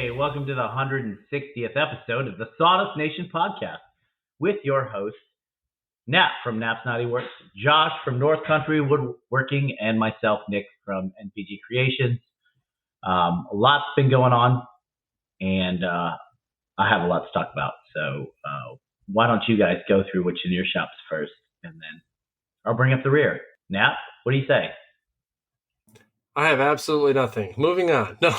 Hey, welcome to the 160th episode of the Sawdust Nation podcast with your hosts, Nap from Nap's Naughty Works, Josh from North Country Woodworking, and myself, Nick from NPG Creations. A lot's been going on, and I have a lot to talk about. So why don't you guys go through what's in your shops first, and then I'll bring up the rear. Nap, what do you say? I have absolutely nothing. Moving on. No.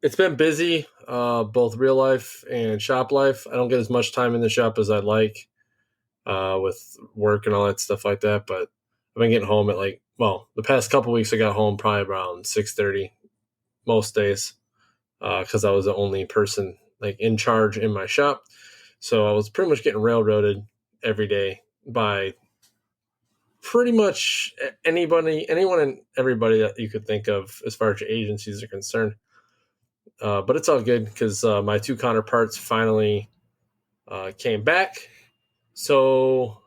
It's been busy, both real life and shop life. I don't get as much time in the shop as I'd like with work and all that stuff like that. But I've been getting home at the past couple weeks I got home probably around 6:30 most days because I was the only person in charge in my shop. So I was pretty much getting railroaded every day by pretty much anyone and everybody that you could think of as far as your agencies are concerned. But it's all good because my two counterparts finally came back. So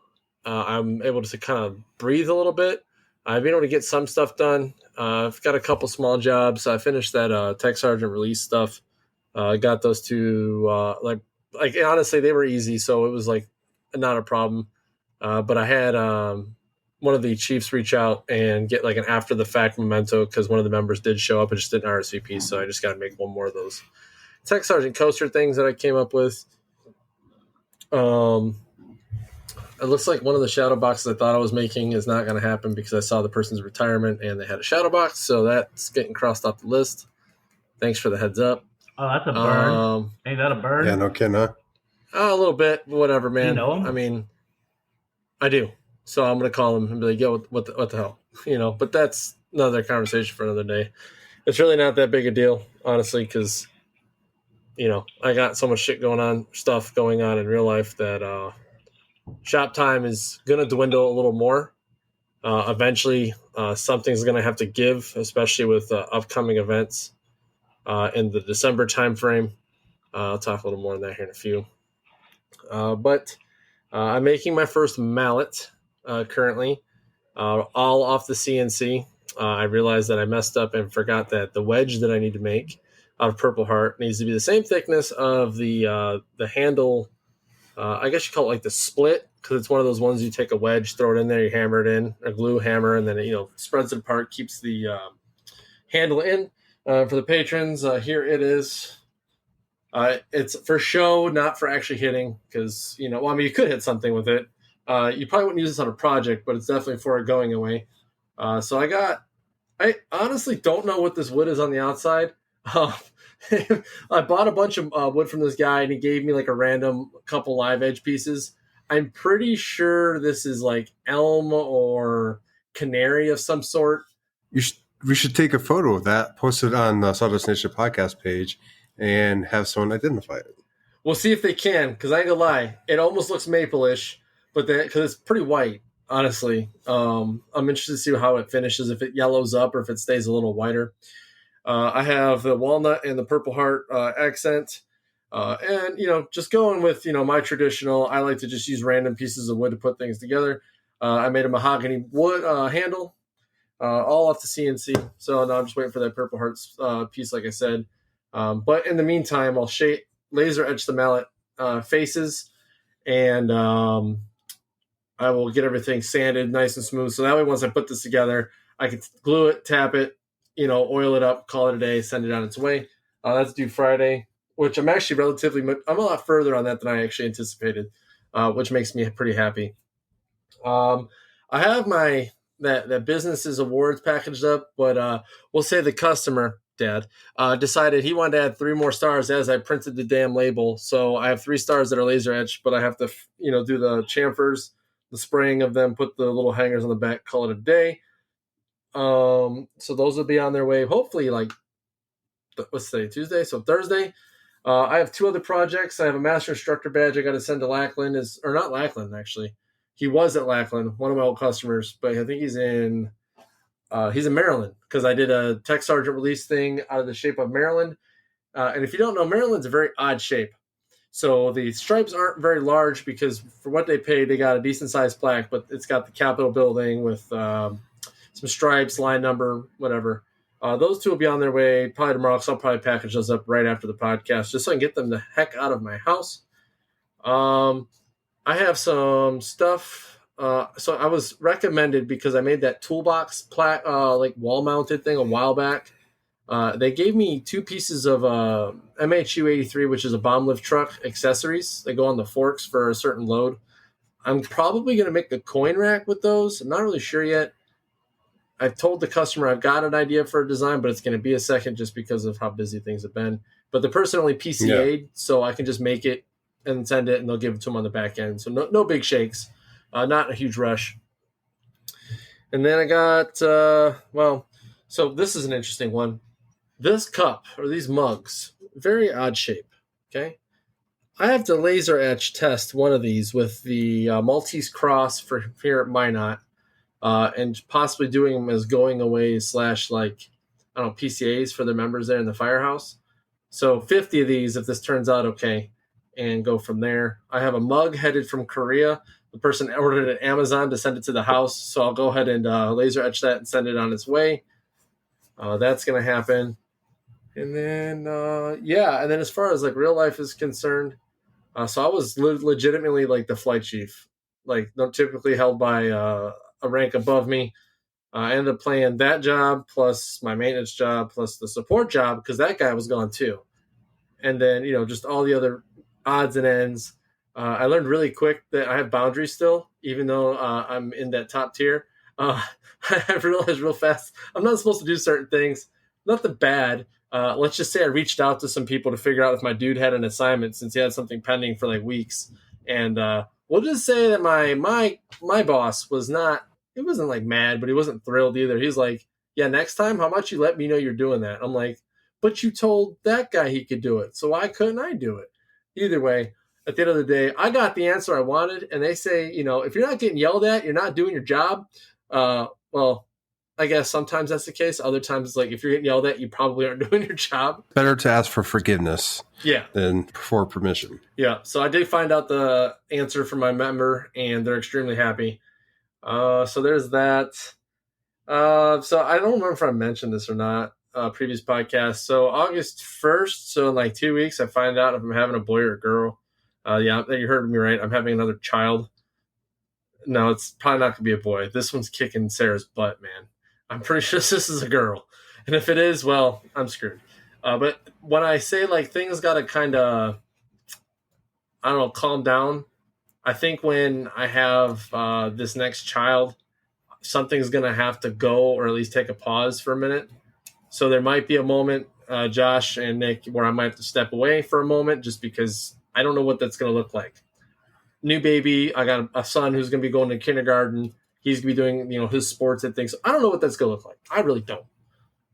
I'm able to kind of breathe a little bit. I've been able to get some stuff done. I've got a couple small jobs. I finished that Tech Sergeant release stuff. I got those two. Honestly, they were easy. So it was not a problem. But I had one of the chiefs reach out and get an after the fact memento because one of the members did show up and just didn't RSVP. So I just got to make one more of those Tech Sergeant coaster things that I came up with. It looks like one of the shadow boxes I thought I was making is not going to happen because I saw the person's retirement and they had a shadow box. So that's getting crossed off the list. Thanks for the heads up. Oh, that's a burn. Ain't that a burn? Yeah, no kidding, huh? A little bit, whatever, man. Do you know him? I mean, I do. So I'm going to call him and be like, yo, what the hell? But that's another conversation for another day. It's really not that big a deal, honestly, because, I got so much stuff going on in real life that shop time is going to dwindle a little more. Eventually, something's going to have to give, especially with upcoming events in the December timeframe. I'll talk a little more on that here in a few. But I'm making my first mallet currently, all off the CNC. I realized that I messed up and forgot that the wedge that I need to make out of Purple Heart needs to be the same thickness of the handle. I guess you call it the split, because it's one of those ones you take a wedge, throw it in there, you hammer it in, a glue hammer, and then it spreads it apart, keeps the handle in. For the patrons, here it is. It's for show, not for actually hitting, because, you could hit something with it. You probably wouldn't use this on a project, but it's definitely for a going away. So I honestly don't know what this wood is on the outside. I bought a bunch of wood from this guy, and he gave me a random couple live edge pieces. I'm pretty sure this is elm or canary of some sort. We should take a photo of that, post it on the Sawdust Nation podcast page, and have someone identify it. We'll see if they can, because I ain't gonna lie, it almost looks maple-ish, but because it's pretty white, honestly. I'm interested to see how it finishes, if it yellows up or if it stays a little whiter. I have the walnut and the Purple Heart accent, and just going with my traditional. I like to just use random pieces of wood to put things together. I made a mahogany wood handle, all off the CNC. So now I'm just waiting for that Purple Hearts piece, like I said. But in the meantime, I'll laser etch the mallet faces, and I will get everything sanded nice and smooth. So that way, once I put this together, I can glue it, tap it, oil it up, call it a day, send it on its way. That's due Friday, which I'm actually I'm a lot further on that than I actually anticipated, which makes me pretty happy. I have that business's awards packaged up, but we'll say the customer, Dad, decided he wanted to add 3 more stars as I printed the damn label. So I have 3 stars that are laser etched, but I have to, do the chamfers, the spraying of them, put the little hangers on the back, call it a day. So those will be on their way. Hopefully, let's say Tuesday, so Thursday. I have 2 other projects. I have a master instructor badge I got to send to Lackland. Or not Lackland, actually. He was at Lackland, one of my old customers, but I think he's in Maryland, because I did a Tech Sergeant release thing out of the shape of Maryland. And if you don't know, Maryland's a very odd shape. So the stripes aren't very large because for what they paid, they got a decent sized plaque, but it's got the Capitol building with some stripes, line number, whatever. Those two will be on their way probably tomorrow, so I'll probably package those up right after the podcast just so I can get them the heck out of my house. I have some stuff. So I was recommended because I made that toolbox like wall-mounted thing a while back. They gave me 2 pieces of MHU-83, which is a bomb lift truck accessories. They go on the forks for a certain load. I'm probably going to make the coin rack with those. I'm not really sure yet. I've told the customer I've got an idea for a design, but it's going to be a second just because of how busy things have been. But the person only PCA'd, so I can just make it and send it, and they'll give it to them on the back end. So no big shakes, not a huge rush. And then I got, so this is an interesting one. This cup, or these mugs, very odd shape, okay? I have to laser etch test one of these with the Maltese Cross for here at Minot. And possibly doing them as going away / PCAs for the members there in the firehouse. So 50 of these if this turns out okay, and go from there. I have a mug headed from Korea. The person ordered it at Amazon to send it to the house, so I'll go ahead and laser etch that and send it on its way. That's going to happen. And then, and then as far as like real life is concerned, so I was legitimately like the flight chief, like not typically held by a rank above me. I ended up playing that job plus my maintenance job plus the support job because that guy was gone too. And then, just all the other odds and ends. I learned really quick that I have boundaries still, even though I'm in that top tier. I realized real fast I'm not supposed to do certain things. Nothing bad. Let's just say I reached out to some people to figure out if my dude had an assignment since he had something pending for like weeks. And we'll just say that my boss was not, he wasn't like mad, but he wasn't thrilled either. He's like, yeah, next time, how about you let me know you're doing that? I'm like, but you told that guy he could do it, so why couldn't I do it? Either way, at the end of the day, I got the answer I wanted, and they say, if you're not getting yelled at, you're not doing your job. Well, I guess sometimes that's the case. Other times it's like if you're getting yelled at, you probably aren't doing your job. Better to ask for forgiveness than for permission. Yeah, so I did find out the answer from my member, and they're extremely happy. So there's that. So I don't remember if I mentioned this or not. Previous podcast. So August 1st, so in like 2 weeks, I find out if I'm having a boy or a girl. You heard me right. I'm having another child. No, it's probably not going to be a boy. This one's kicking Sarah's butt, man. I'm pretty sure this is a girl. And if it is, well, I'm screwed. But when I say like things got to kind of, calm down, I think when I have this next child, something's going to have to go or at least take a pause for a minute. So there might be a moment, Josh and Nick, where I might have to step away for a moment just because I don't know what that's going to look like. New baby, I got a son who's going to be going to kindergarten. He's going to be doing, his sports and things. I don't know what that's going to look like. I really don't.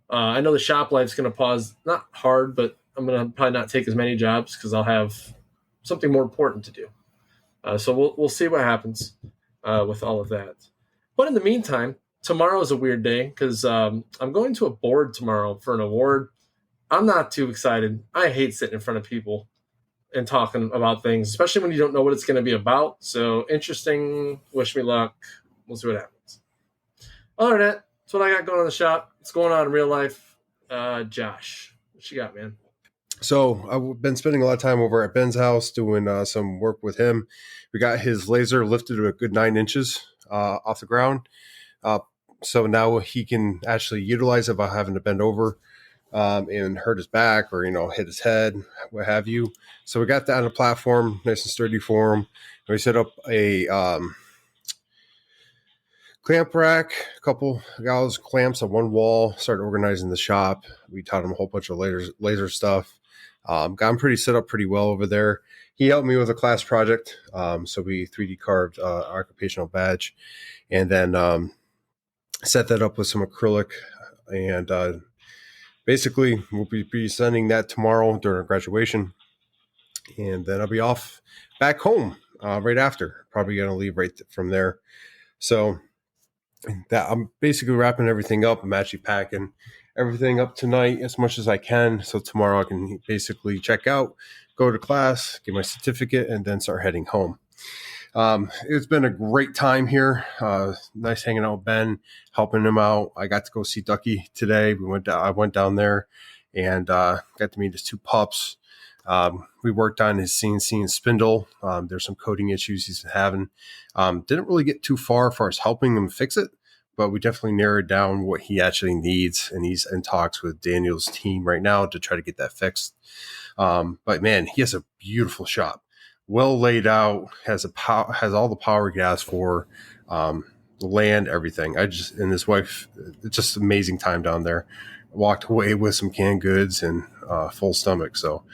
I know the shop life's going to pause, not hard, but I'm going to probably not take as many jobs because I'll have something more important to do. So we'll see what happens with all of that. But in the meantime, tomorrow is a weird day because I'm going to a board tomorrow for an award. I'm not too excited. I hate sitting in front of people and talking about things, especially when you don't know what it's going to be about. So interesting. Wish me luck. We'll see what happens. Other than that, that's what I got going on in the shop. What's going on in real life? Josh, what you got, man? So I've been spending a lot of time over at Ben's house doing some work with him. We got his laser lifted to a good 9 inches off the ground. So now he can actually utilize it without having to bend over and hurt his back or, hit his head, what have you. So we got that on a platform, nice and sturdy for him. And we set up a clamp rack, a couple gauze clamps on one wall, started organizing the shop. We taught him a whole bunch of laser stuff. Got him set up pretty well over there. He helped me with a class project. So we 3D carved our occupational badge and then set that up with some acrylic. And basically, we'll be sending that tomorrow during our graduation. And then I'll be off back home right after. Probably going to leave right from there. So that I'm basically wrapping everything up. I'm actually packing everything up tonight as much as I can. So tomorrow I can basically check out, go to class, get my certificate, and then start heading home. It's been a great time here. Nice hanging out with Ben, helping him out. I got to go see Ducky today. I went down there and got to meet his two pups. We worked on his CNC and spindle. There's some coding issues he's having. Didn't really get too far as far as helping him fix it, but we definitely narrowed down what he actually needs, and he's in talks with Daniel's team right now to try to get that fixed. But man, he has a beautiful shop, well laid out, has all the power he asked for, the land, everything. And his wife, it's just amazing time down there. Walked away with some canned goods and full stomach, so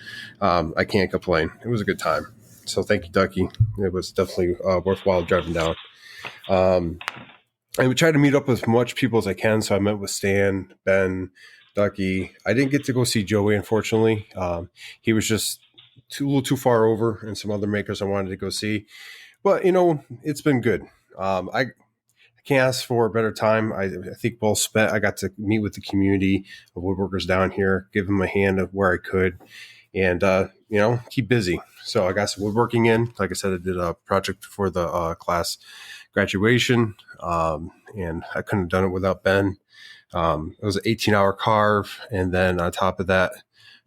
I can't complain. It was a good time. So thank you, Ducky. It was definitely worthwhile driving down. I would try to meet up with as much people as I can. So I met with Stan, Ben, Ducky. I didn't get to go see Joey, unfortunately. He was just a little too far over, and some other makers I wanted to go see. But, it's been good. I can't ask for a better time. I think well spent. I got to meet with the community of woodworkers down here, give them a hand of where I could, and, keep busy. So I got some woodworking in. Like I said, I did a project for the class graduation, and I couldn't have done it without Ben. It was an 18-hour carve, and then on top of that,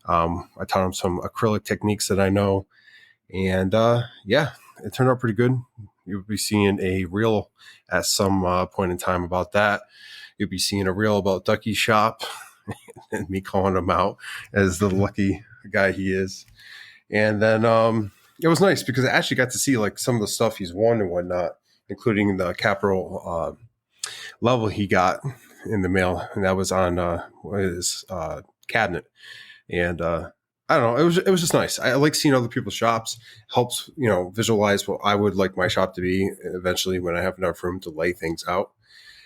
I taught him some acrylic techniques that I know, and it turned out pretty good. You'll be seeing a reel at some point in time about that. You'll be seeing a reel about Ducky's shop and me calling him out as the lucky guy he is. And then it was nice because I actually got to see like some of the stuff he's won and whatnot, including the capital level he got in the mail, and that was on his cabinet. And I don't know, it was just nice. I like seeing other people's shops. Helps visualize what I would like my shop to be eventually when I have enough room to lay things out.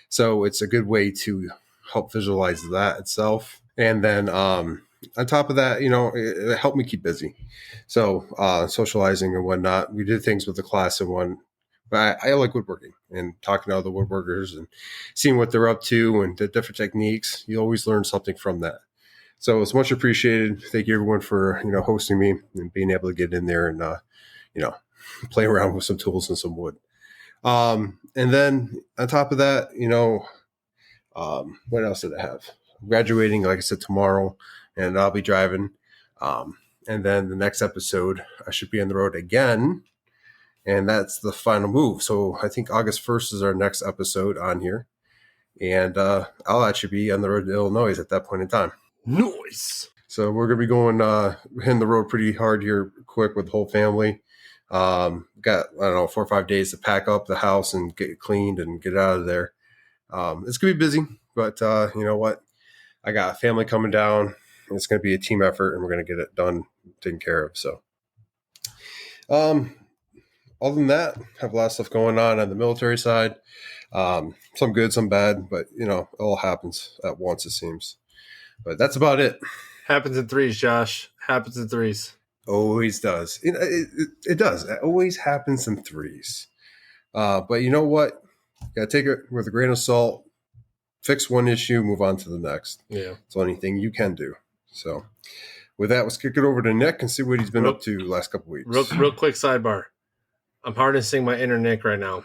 So it's a good way to help visualize that itself. And then on top of that, it helped me keep busy. So socializing and whatnot. We did things with the class and one. But I like woodworking and talking to other woodworkers and seeing what they're up to and the different techniques. You always learn something from that. So it's much appreciated. Thank you everyone for, hosting me and being able to get in there and, play around with some tools and some wood. And then on top of that, what else did I have? I'm graduating, like I said, tomorrow, and I'll be driving. And then the next episode, I should be on the road again. And that's the final move. So I think August 1st is our next episode on here. And I'll actually be on the road to Illinois at that point in time. Nice. So we're going to be going, hitting the road pretty hard here quick with the whole family. Got, 4 or 5 days to pack up the house and get it cleaned and get out of there. It's going to be busy, but you know what? I got a family coming down. It's going to be a team effort, and we're going to get it done, taken care of. So, other than that, have a lot of stuff going on the military side. Some good, some bad, but it all happens at once, it seems. But that's about it. Happens in threes, Josh. Happens in threes. Always does. It does. It always happens in threes. But you know what? You gotta take it with a grain of salt. Fix one issue, move on to the next. Yeah. It's the only thing you can do. So with that, let's kick it over to Nick and see what he's been up to the last couple weeks. Real quick sidebar. I'm harnessing my inner Nick right now.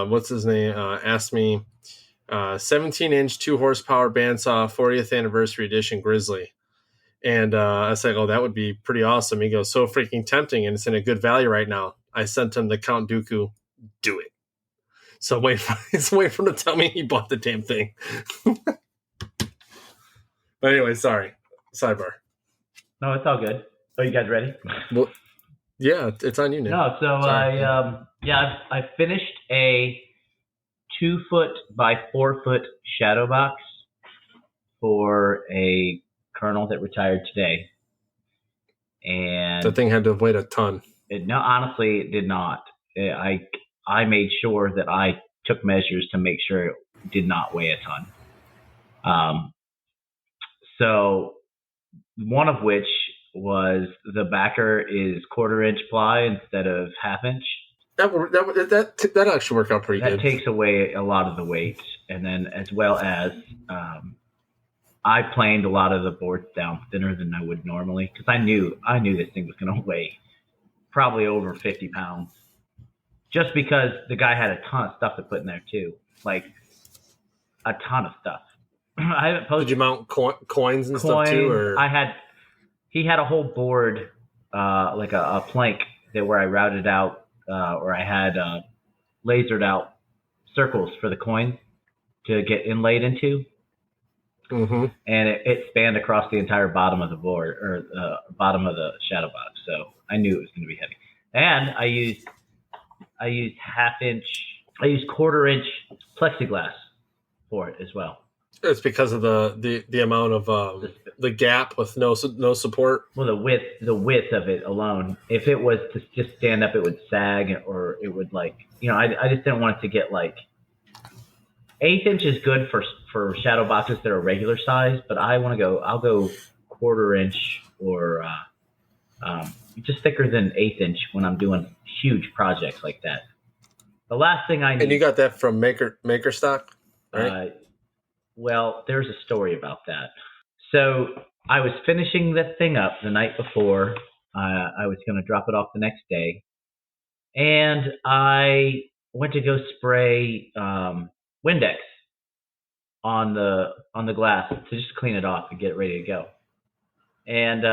What's his name? Asked me 17-inch 2 horsepower bandsaw 40th anniversary edition Grizzly. And I was like, oh, that would be pretty awesome. He goes, so freaking tempting, and it's in a good value right now. I sent him the Count Dooku. Do it. So wait for him to tell me he bought the damn thing. But anyway, sorry. Sidebar. No, it's all good. Are you guys ready? Well, yeah, it's on you, Nick. No, so I finished a 2-foot by 4-foot shadow box for a colonel that retired today. And the thing had to weigh a ton. Honestly, it did not. I made sure that I took measures to make sure it did not weigh a ton. So one of which was the backer is 1/4-inch ply instead of 1/2 inch. That actually worked out pretty good. That takes away a lot of the weight, and then as well as I planed a lot of the boards down thinner than I would normally because I knew this thing was going to weigh probably over 50 pounds. just because the guy had a ton of stuff to put in there too, like a ton of stuff. I haven't posted. Did you mount coins and stuff too, or He had a whole board, like a plank where I routed out, or I had lasered out circles for the coins to get inlaid into. Mm-hmm. And it spanned across the entire bottom of the board, or bottom of the shadow box. So I knew it was going to be heavy. And I used 1/4-inch plexiglass for it as well. It's because of the amount of the gap with no support. Well, the width of it alone. If it was to just stand up, it would sag, or it would I just didn't want it to get 1/8 inch is good for shadow boxes that are regular size, but I'll go 1/4-inch or just thicker than 1/8 inch when I'm doing huge projects like that. The last thing I need. And you got that from Maker Stock, right? Well, there's a story about that. So I was finishing the thing up the night before. I was going to drop it off the next day, and I went to go spray Windex on the glass to just clean it off and get it ready to go. And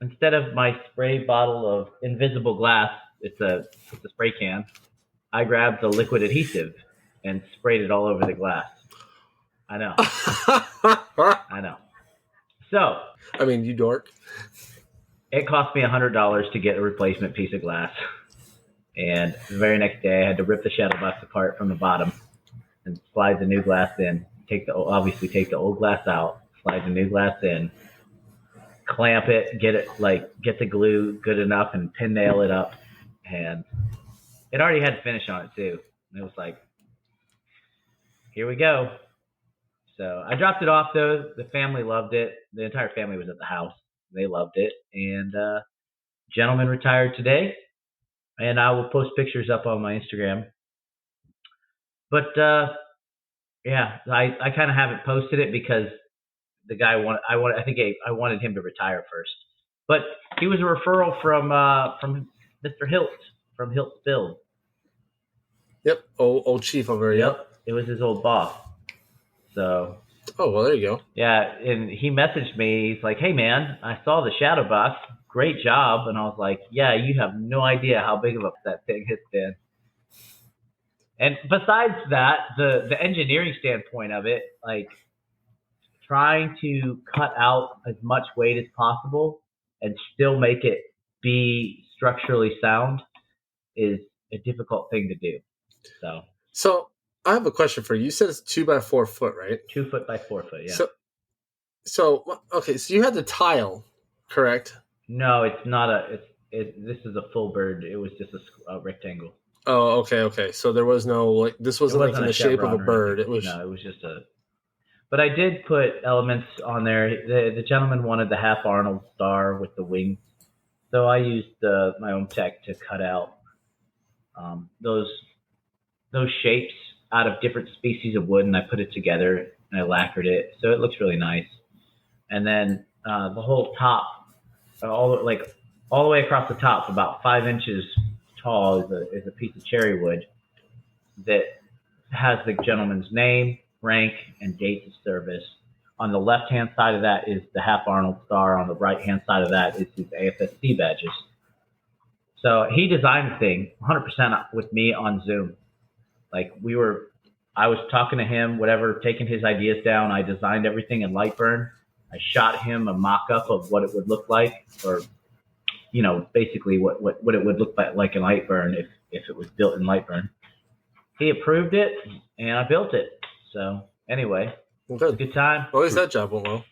instead of my spray bottle of invisible glass, it's a spray can, I grabbed the liquid adhesive and sprayed it all over the glass. I know. I know. So, I mean, you dork. It cost me $100 to get a replacement piece of glass. And the very next day, I had to rip the shadow box apart from the bottom and slide the new glass in. Take the old glass out, slide the new glass in, clamp it, get the glue good enough, and pin nail it up. And it already had finish on it too. And it was like, here we go. So I dropped it off though. The family loved it. The entire family was at the house. They loved it. And gentleman retired today. And I will post pictures up on my Instagram. But yeah, I kind of haven't posted it because the guy I wanted him to retire first. But he was a referral from Mr. Hilt from Hilt's Build. Yep, old chief over here. Yep, it was his old boss. So. Oh well, there you go. Yeah, and he messaged me. He's like, "Hey man, I saw the shadow box. Great job." And I was like, "Yeah, you have no idea how big of that thing has been." And besides that, the engineering standpoint of it, like trying to cut out as much weight as possible and still make it be structurally sound, is a difficult thing to do. So I have a question for you. You said it's 2 by 4 foot, right? 2 foot by 4 foot, yeah. So okay, so you had the tile, correct? No, it's not this is a full bird. It was just a rectangle. Oh, okay. So there was no this wasn't in the shape of a bird. It was just But I did put elements on there. The gentleman wanted the half Arnold star with the wings, so I used my OMTech to cut out those shapes out of different species of wood, and I put it together and I lacquered it, so it looks really nice. And then the whole top, all the way across the top, about 5 inches tall, is a piece of cherry wood that has the gentleman's name, rank, and dates of service. On the left-hand side of that is the half Arnold star. On the right-hand side of that is his AFSC badges. So he designed the thing 100% with me on Zoom. I was talking to him, taking his ideas down. I designed everything in Lightburn. I shot him a mock-up of what it would look like, or, basically what it would look like in Lightburn if it was built in Lightburn. He approved it, and I built it. So anyway, it was a good time. Well, at least that job went well.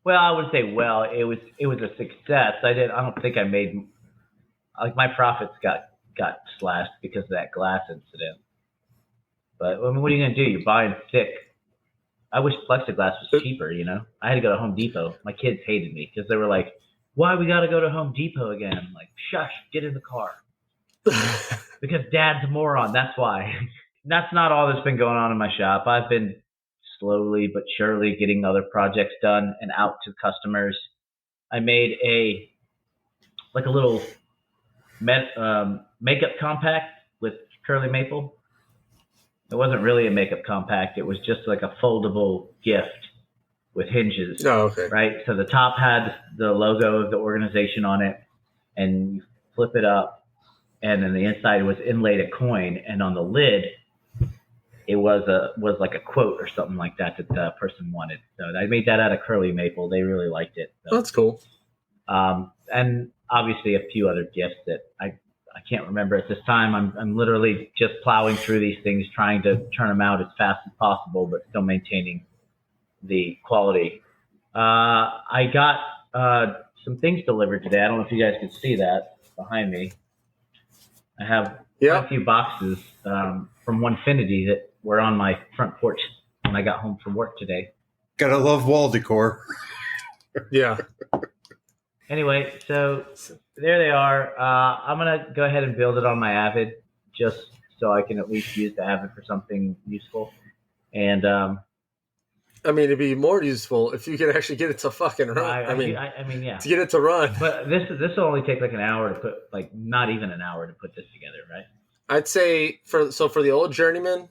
Well, I would say it was a success. I don't think I made my profits got slashed because of that glass incident. But I mean, what are you gonna do? You're buying thick. I wish plexiglass was cheaper. I had to go to Home Depot. My kids hated me because they were like, "Why we got to go to Home Depot again?" I'm like, "Shush, get in the car." Because Dad's a moron. That's why. That's not all that's been going on in my shop. I've been slowly but surely getting other projects done and out to customers. I made a little makeup compact curly maple. It wasn't really a makeup compact. It was just like a foldable gift with hinges. Oh, okay. Right? So the top had the logo of the organization on it, and you flip it up, and then the inside was inlaid a coin, and on the lid, it was like a quote or something like that the person wanted. So I made that out of curly maple. They really liked it. So. Oh, that's cool. And obviously a few other gifts that I can't remember at this time. I'm literally just plowing through these things, trying to turn them out as fast as possible, but still maintaining the quality. I got some things delivered today. I don't know if you guys can see that behind me. I have quite a few boxes from Onefinity that were on my front porch when I got home from work today. Gotta love wall decor. Yeah. Anyway, so there they are. I'm going to go ahead and build it on my Avid just so I can at least use the Avid for something useful. And I mean, it'd be more useful if you could actually get it to fucking run. I mean, yeah. To get it to run. But this will only take like an hour to put, like not even an hour to put this together, right? I'd say for the old Journeyman,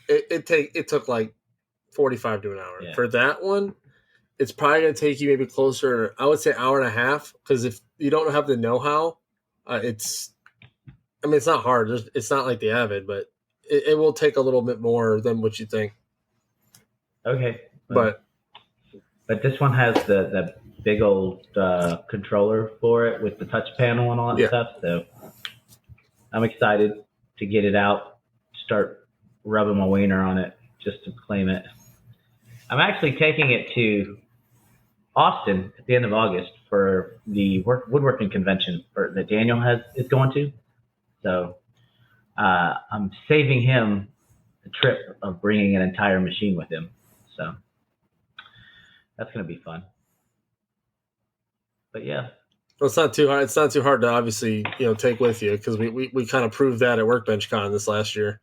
it took like 45 to an hour. Yeah. For that one, it's probably going to take you maybe closer, I would say hour and a half, because if you don't have the know-how, it's not hard. It's not like the Avid, but it will take a little bit more than what you think. Okay. But this one has the big old controller for it with the touch panel and all that stuff, so I'm excited to get it out, start rubbing my wiener on it just to claim it. I'm actually taking it to Austin at the end of August for the woodworking convention that Daniel is going to. So I'm saving him the trip of bringing an entire machine with him. So that's going to be fun. But yeah. Well, it's not too hard. It's not too hard to obviously take with you, because we kind of proved that at Workbench Con this last year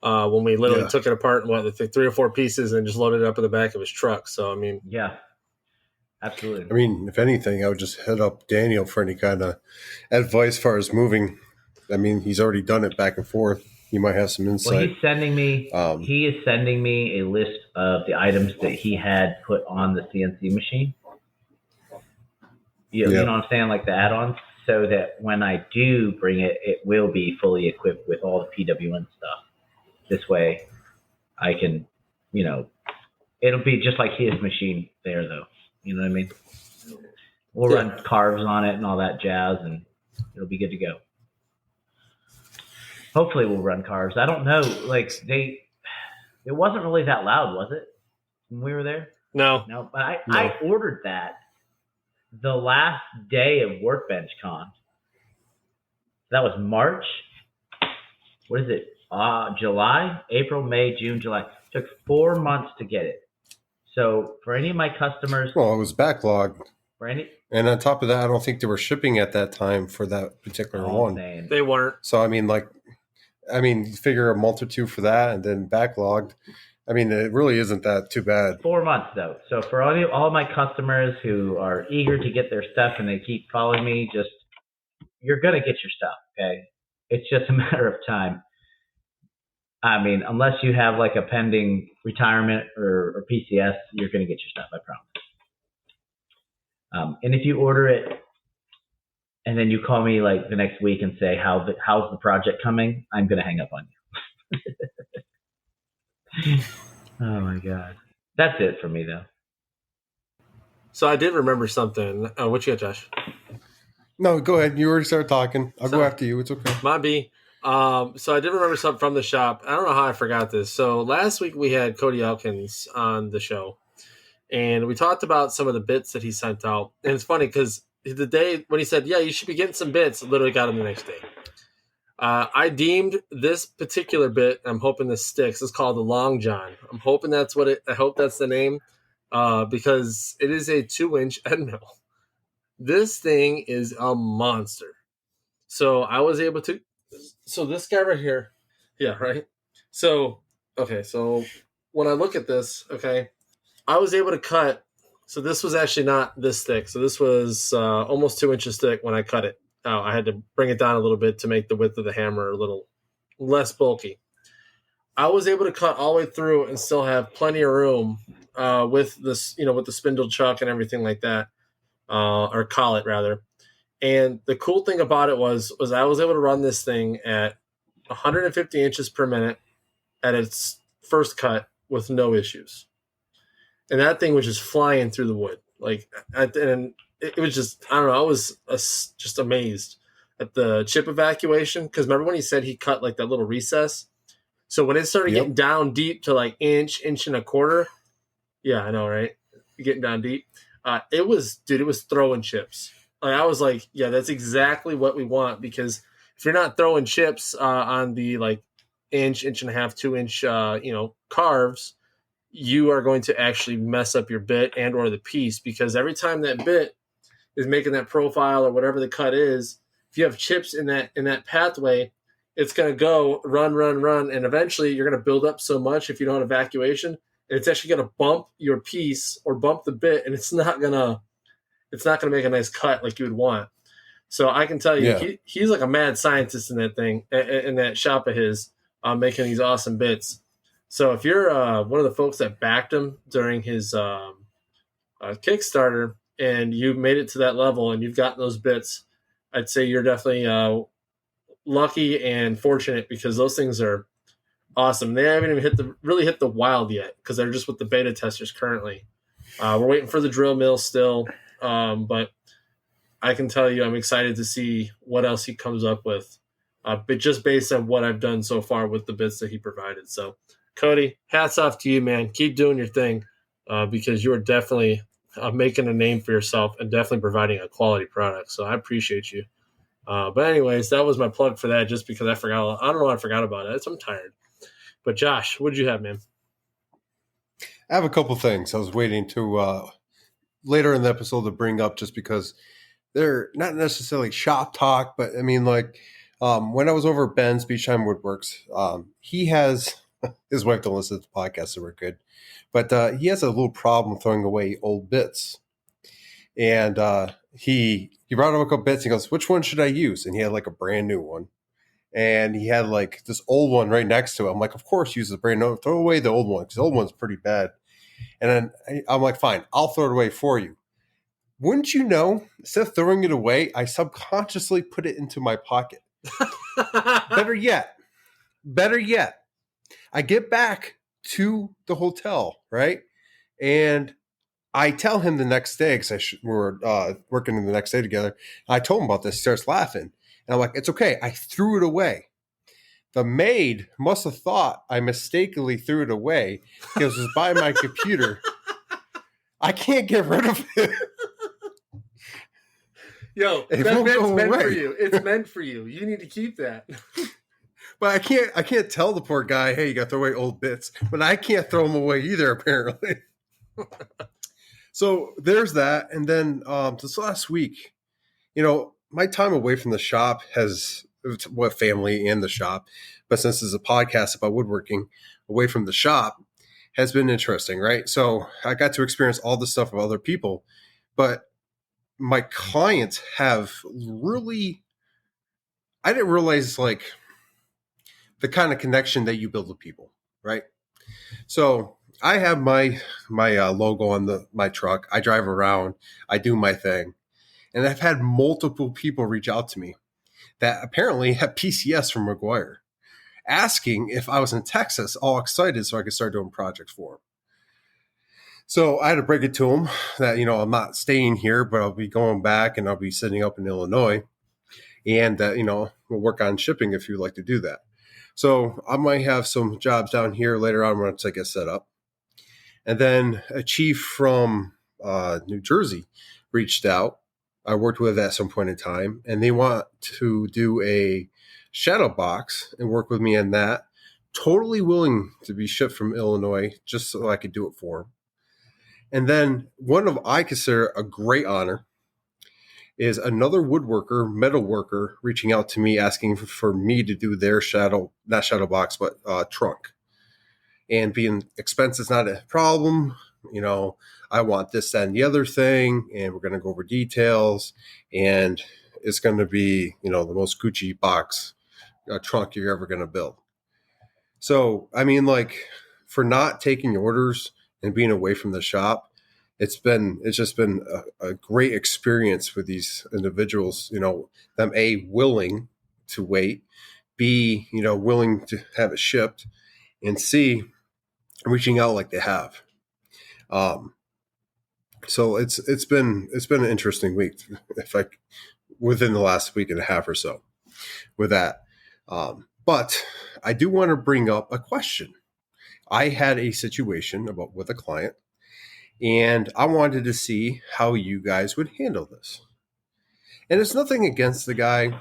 when we literally took it apart in 3 or 4 pieces and just loaded it up in the back of his truck. So I mean, yeah. Absolutely. I mean, if anything, I would just hit up Daniel for any kind of advice as far as moving. I mean, he's already done it back and forth. He might have some insight. Well, he's sending me. He is sending me a list of the items that he had put on the CNC machine. You know what I'm saying, like the add-ons, so that when I do bring it, it will be fully equipped with all the PWN stuff. This way, I can, it'll be just like his machine there, though. You know what I mean? We'll run carves on it and all that jazz, and it'll be good to go. Hopefully we'll run carves. I don't know. Like it wasn't really that loud, was it? When we were there? No. But I ordered that the last day of Workbench Con. That was March. What is it? July, April, May, June, July. It took 4 months to get it. So for any of my customers, well, it was backlogged. And on top of that, I don't think they were shipping at that time for that particular one. Man. They weren't. So you figure a month or two for that, and then backlogged. I mean, it really isn't that too bad. 4 months though. So for all of my customers who are eager to get their stuff and they keep following me, you're gonna get your stuff. Okay, it's just a matter of time. I mean, unless you have like a pending retirement or PCS, you're going to get your stuff, I promise. And if you order it and then you call me like the next week and say, how's the project coming? I'm going to hang up on you. Oh my God. That's it for me though. So I did remember something. What you got, Josh? No, go ahead. You already started talking. I'll go after you. It's okay. Might be. So I did remember something from the shop. I don't know how I forgot this. So last week we had Cody Elkins on the show, and we talked about some of the bits that he sent out. And it's funny because the day when he said, yeah, you should be getting some bits, literally got him the next day. I deemed this particular bit, I'm hoping this sticks, it's called the Long John. I'm hoping I hope that's the name, because it is a 2-inch end mill. This thing is a monster. So I was able to, so this guy right here, yeah, right? So, okay, so when I look at this, okay, I was able to cut, so this was actually not this thick. So this was almost 2 inches thick when I cut it. I had to bring it down a little bit to make the width of the hammer a little less bulky. I was able to cut all the way through and still have plenty of room with this, with the spindle chuck and everything like that, or collet rather. And the cool thing about it was I was able to run this thing at 150 inches per minute at its first cut with no issues. And that thing was just flying through the wood. And it was just, I don't know, I was just amazed at the chip evacuation. Because remember when he said he cut like that little recess? So when it started getting down deep to like inch and a quarter, yeah, I know, right? Getting down deep. It was throwing chips. I was like, yeah, that's exactly what we want, because if you're not throwing chips on the like inch and a half, 2 inch, carves, you are going to actually mess up your bit and or the piece, because every time that bit is making that profile or whatever the cut is, if you have chips in that pathway, it's going to go run, and eventually you're going to build up so much if you don't have evacuation, and it's actually going to bump your piece or bump the bit, and it's not going to make a nice cut like you would want. So I can tell you, he's like a mad scientist in that thing, in that shop of his, making these awesome bits. So if you're one of the folks that backed him during his Kickstarter and you made it to that level and you've gotten those bits, I'd say you're definitely lucky and fortunate, because those things are awesome. They haven't even really hit the wild yet, because they're just with the beta testers currently. We're waiting for the drill mill still, but I can tell you I'm excited to see what else he comes up with, but just based on what I've done so far with the bits that he provided. So, Cody, hats off to you, man. Keep doing your thing, because you are definitely making a name for yourself and definitely providing a quality product. So I appreciate you. But anyways, that was my plug for that, just because I forgot. I don't know why I forgot about it. I'm tired. But Josh, what did you have, man? I have a couple things I was waiting to later in the episode to bring up, just because they're not necessarily shop talk, but I mean, like, when I was over at Ben's Beach Time Woodworks, he has, his wife don't listen to the podcast, so we're good, but he has a little problem throwing away old bits. And he brought up a couple bits. He goes, "Which one should I use?" And he had like a brand new one. And he had like this old one right next to it. I'm like, of course, use the brand new. Throw away the old one, because the old one's pretty bad. And then I'm like, fine, I'll throw it away for you. Wouldn't you know, instead of throwing it away, I subconsciously put it into my pocket. Better yet, I get back to the hotel, right? And I tell him the next day, because we were working the next day together. I told him about this. He starts laughing. And I'm like, it's okay. I threw it away. The maid must have thought I mistakenly threw it away, because it was by my computer. I can't get rid of it. Yo, that's meant for you. It's meant for you. You need to keep that. But I can't tell the poor guy, hey, you got to throw away old bits. But I can't throw them away either, apparently. So there's that. And then this last week, my time away from the shop has, what, family and the shop, but since it's a podcast about woodworking, away from the shop has been interesting, right? So I got to experience all the stuff of other people, but my clients have really, I didn't realize like the kind of connection that you build with people, right? So I have my logo on my truck. I drive around, I do my thing. And I've had multiple people reach out to me that apparently have PCS from McGuire, asking if I was in Texas, all excited so I could start doing projects for them. So I had to break it to them that, I'm not staying here, but I'll be going back and I'll be sitting up in Illinois, and that, we'll work on shipping if you'd like to do that. So I might have some jobs down here later on once I get set up. And then a chief from New Jersey reached out. I worked with at some point in time, and they want to do a shadow box and work with me on that. Totally willing to be shipped from Illinois just so I could do it for them. And then one of I consider a great honor is another woodworker, metal worker, reaching out to me asking for me to do their not shadow box, but trunk. And being expense is not a problem. I want this, that, and the other thing, and we're going to go over details, and it's going to be, the most Gucci box trunk you're ever going to build. So, I mean, like, for not taking orders and being away from the shop, it's just been a great experience with these individuals, them willing to wait, B, willing to have it shipped, and C, reaching out like they have. So it's been an interesting week, within the last week and a half or so with that. But I do want to bring up a question. I had a situation with a client, and I wanted to see how you guys would handle this. And it's nothing against the guy.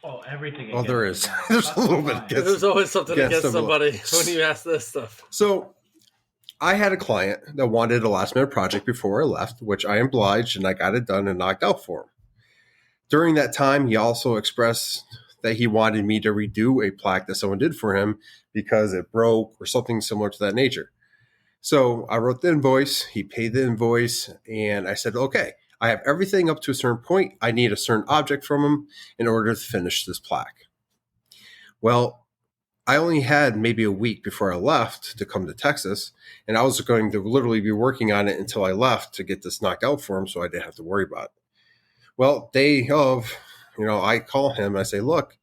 Oh, everything. Oh, there is. There's a little bit. There's always something against somebody when you ask this stuff. So I had a client that wanted a last minute project before I left, which I obliged, and I got it done and knocked out for him. During that time, he also expressed that he wanted me to redo a plaque that someone did for him because it broke or something similar to that nature. So I wrote the invoice, he paid the invoice, and I said, okay, I have everything up to a certain point. I need a certain object from him in order to finish this plaque. Well, I only had maybe a week before I left to come to Texas, and I was going to literally be working on it until I left to get this knocked out for him so I didn't have to worry about it. Well, day of, I call him and I say, look,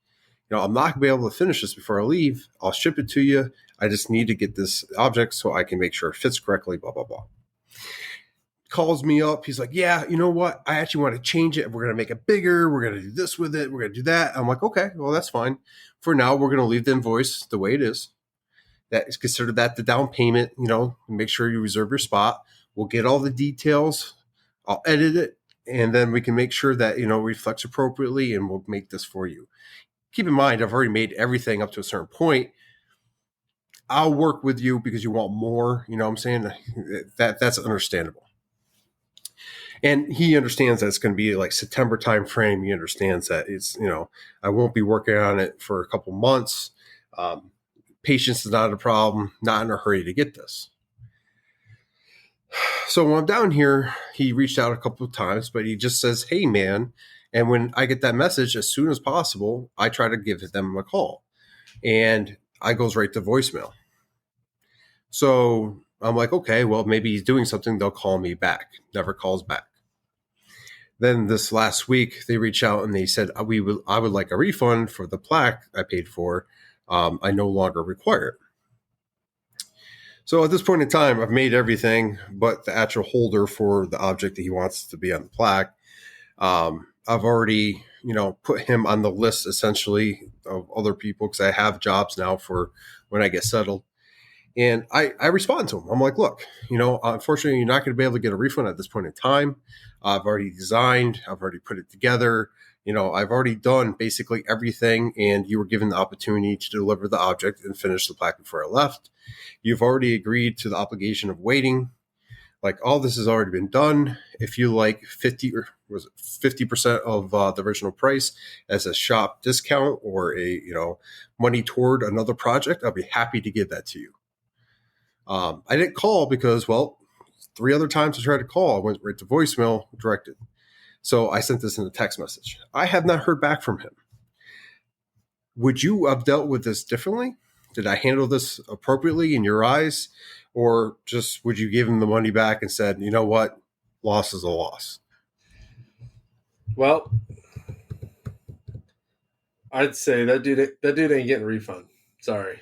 I'm not going to be able to finish this before I leave. I'll ship it to you. I just need to get this object so I can make sure it fits correctly, blah, blah, blah. Calls me up. He's like, yeah, you know what? I actually want to change it. We're going to make it bigger. We're going to do this with it. We're going to do that. I'm like, okay, well, that's fine. For now, we're going to leave the invoice the way it is. That is considered that the down payment, make sure you reserve your spot. We'll get all the details. I'll edit it. And then we can make sure that, reflects appropriately, and we'll make this for you. Keep in mind, I've already made everything up to a certain point. I'll work with you because you want more. You know what I'm saying? That's understandable. And he understands that it's going to be like September time frame. He understands that it's, I won't be working on it for a couple months. Patience is not a problem, not in a hurry to get this. So when I'm down here, he reached out a couple of times, but he just says, hey, man. And when I get that message, as soon as possible, I try to give them a call. And I goes right to voicemail. So I'm like, okay, well, maybe he's doing something. They'll call me back. Never calls back. Then this last week, they reached out and they said, I would like a refund for the plaque I paid for. I no longer require it. So at this point in time, I've made everything but the actual holder for the object that he wants to be on the plaque. I've already, put him on the list essentially of other people because I have jobs now for when I get settled. And I respond to him. I'm like, look, unfortunately, you're not going to be able to get a refund at this point in time. I've already designed. I've already put it together. I've already done basically everything, and you were given the opportunity to deliver the object and finish the plaque before I left. You've already agreed to the obligation of waiting. Like, all this has already been done. If you like 50% of the original price as a shop discount or a money toward another project, I'll be happy to give that to you. I didn't call because, 3 other times I tried to call, I went right to voicemail directed. So I sent this in a text message. I have not heard back from him. Would you have dealt with this differently? Did I handle this appropriately in your eyes? Or just would you give him the money back and said, you know what, loss is a loss? Well, I'd say that dude ain't getting a refund. Sorry.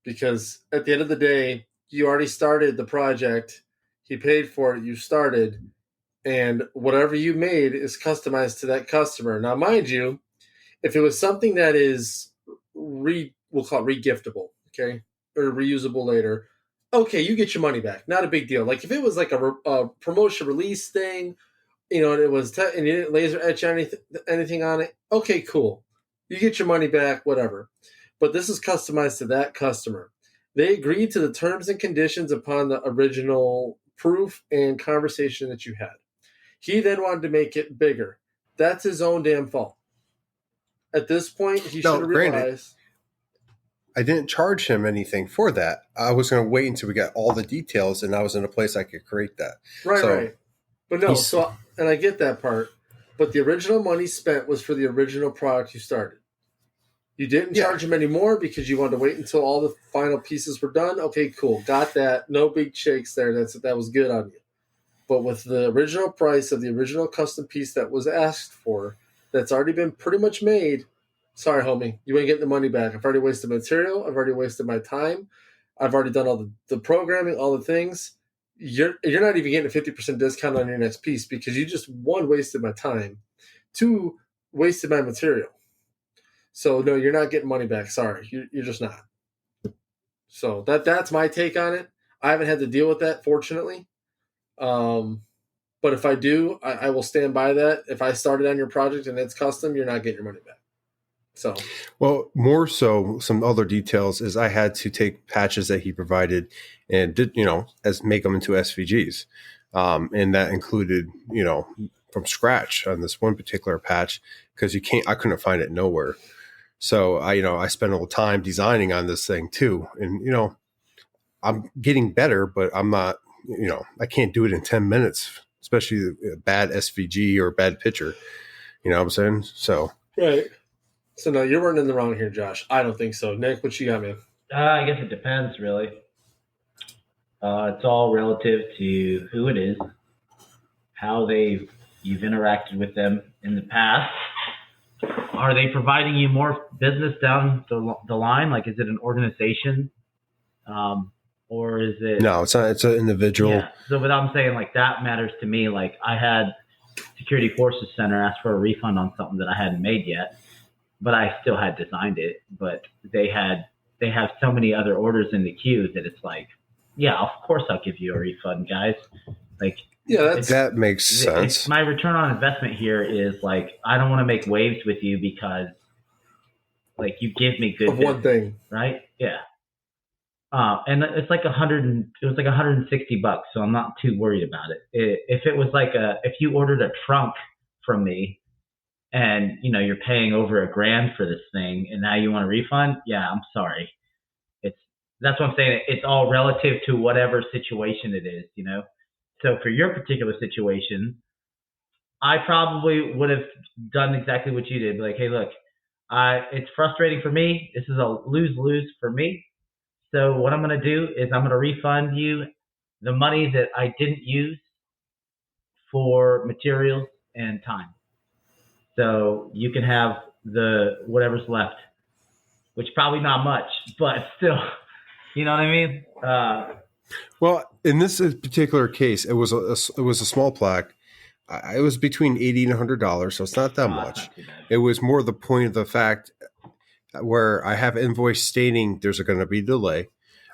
Because at the end of the day, you already started the project. He paid for it. You started. And whatever you made is customized to that customer. Now, mind you, if it was something that is we'll call it regiftable, okay, or reusable later, okay, you get your money back. Not a big deal. Like if it was like a promotion release thing, and it was and you didn't laser etch anything on it, okay, cool. You get your money back, whatever. But this is customized to that customer. They agreed to the terms and conditions upon the original proof and conversation that you had. He then wanted to make it bigger. That's his own damn fault. At this point, he should have realized. I didn't charge him anything for that. I was going to wait until we got all the details, and I was in a place I could create that. Right. But no, and I get that part. But the original money spent was for the original product you started. You didn't charge him any more because you wanted to wait until all the final pieces were done. Okay, cool. Got that. No big shakes there. That was good on you. But with the original price of the original custom piece that was asked for, that's already been pretty much made, sorry, homie, you ain't getting the money back. I've already wasted material. I've already wasted my time. I've already done all the programming, all the things. You're not even getting a 50% discount on your next piece because you just, one, wasted my time, two, wasted my material. So, no, you're not getting money back. Sorry, you're just not. So that's my take on it. I haven't had to deal with that, fortunately. But if I do, I will stand by that. If I started on your project and it's custom, you're not getting your money back. So, well, more so, some other details is I had to take patches that he provided and did, make them into SVGs. And that included, from scratch on this one particular patch, because I couldn't find it nowhere. So I spent a little time designing on this thing too. And, I'm getting better, but I'm not, I can't do it in 10 minutes, especially a bad SVG or a bad picture. You know what I'm saying? So, right. So, no, you're running the wrong here, Josh. I don't think so. Nick, what you got, man? I guess it depends, really. It's all relative to who it is, how you've interacted with them in the past. Are they providing you more business down the line? Like, is it an organization? Or is it? No, it's not. It's an individual. Yeah. So what I'm saying, like, that matters to me. Like, I had Security Forces Center ask for a refund on something that I hadn't made yet, but I still had designed it. But they have so many other orders in the queue that it's like, yeah, of course I'll give you a refund, guys. Like, yeah, that makes sense. My return on investment here is like, I don't want to make waves with you because, like, you give me good business, one thing, right? Yeah. And it's like it was like $160, so I'm not too worried about it. If it was like if you ordered a trunk from me and, you're paying over $1,000 for this thing and now you want a refund, yeah, I'm sorry. That's what I'm saying. It's all relative to whatever situation it is, So for your particular situation, I probably would have done exactly what you did. Like, hey, look, it's frustrating for me. This is a lose-lose for me. So what I'm going to do is I'm going to refund you the money that I didn't use for materials and time. So you can have whatever's left, which probably not much, but still, you know what I mean? Well, in this particular case, it was a small plaque. It was between $80 and $100, so it's not that much. Not it was more the point of the fact where I have invoice stating there's going to be delay.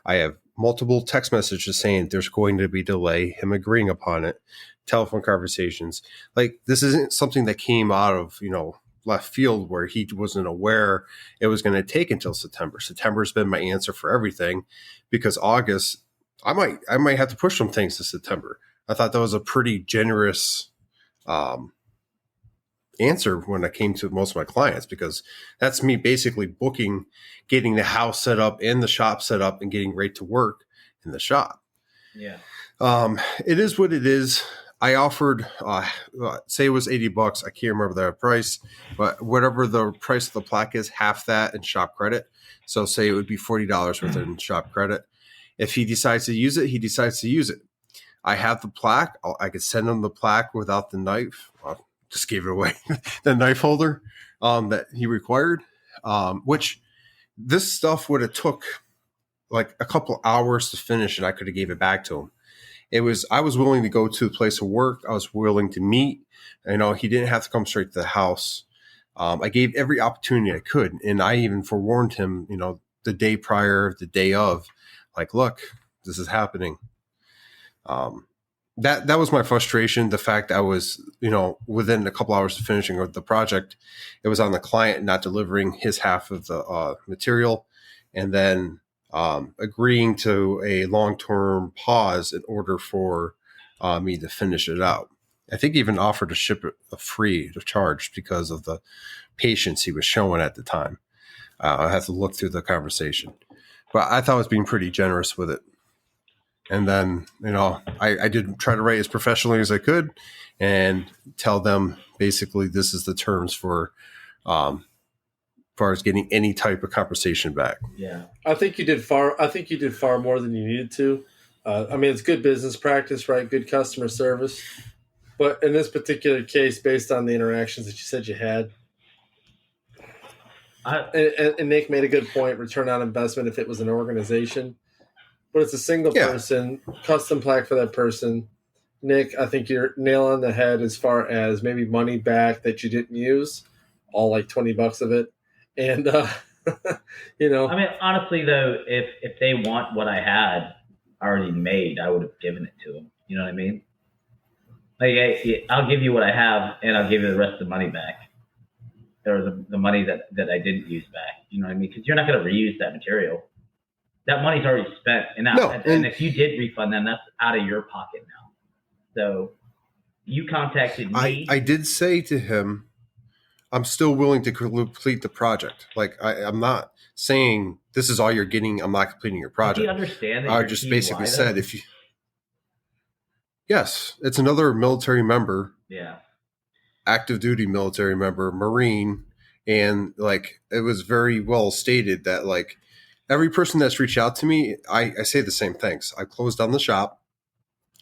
I have multiple text messages saying there's going to be delay, him agreeing upon it, telephone conversations. Like, this isn't something that came out of, left field where he wasn't aware it was going to take until September. September's been my answer for everything, because August, I might have to push some things to September. I thought that was a pretty generous answer when I came to most of my clients, because that's me basically booking, getting the house set up and the shop set up and getting right to work in the shop. Yeah. It is what it is. I offered, say it was $80. I can't remember the price, but whatever the price of the plaque is, half that in shop credit. So say it would be $40 worth in shop credit. If he decides to use it, he decides to use it. I have the plaque. I could send him the plaque without the knife. Just gave it away, the knife holder that he required, which this stuff would have took like a couple hours to finish, and I could have gave it back to him. I was willing to go to the place of work. I was willing to meet. He didn't have to come straight to the house. I gave every opportunity I could, and I even forewarned him, the day prior, the day of, like, look, this is happening. That was my frustration. The fact I was, within a couple hours of finishing the project, it was on the client not delivering his half of the material, and then agreeing to a long-term pause in order for me to finish it out. I think he even offered to ship it free of charge because of the patience he was showing at the time. I have to look through the conversation, but I thought I was being pretty generous with it. And then, I did try to write as professionally as I could and tell them basically this is the terms for far as getting any type of compensation back. Yeah. I think you did far more than you needed to. I mean, it's good business practice, right? Good customer service. But in this particular case, based on the interactions that you said you had, and Nick made a good point, return on investment if it was an organization. But it's a single person, custom plaque for that person. Nick, I think you're nail on the head as far as maybe money back that you didn't use, all like $20 of it. And, you know. I mean, honestly, though, if they want what I had already made, I would have given it to them. You know what I mean? Like, hey, I'll give you what I have, and I'll give you the rest of the money back. Or the money that I didn't use back. You know what I mean? Because you're not going to reuse that material. That money's already spent. And if you did refund them, that's out of your pocket now. So you contacted me. I did say to him, I'm still willing to complete the project. Like, I'm not saying this is all you're getting. I'm not completing your project. Do you understand that I just basically said, if you... Yes, it's another military member. Yeah. Active duty military member, Marine. And, like, it was very well stated that, like, every person that's reached out to me, I say the same things. I closed down the shop.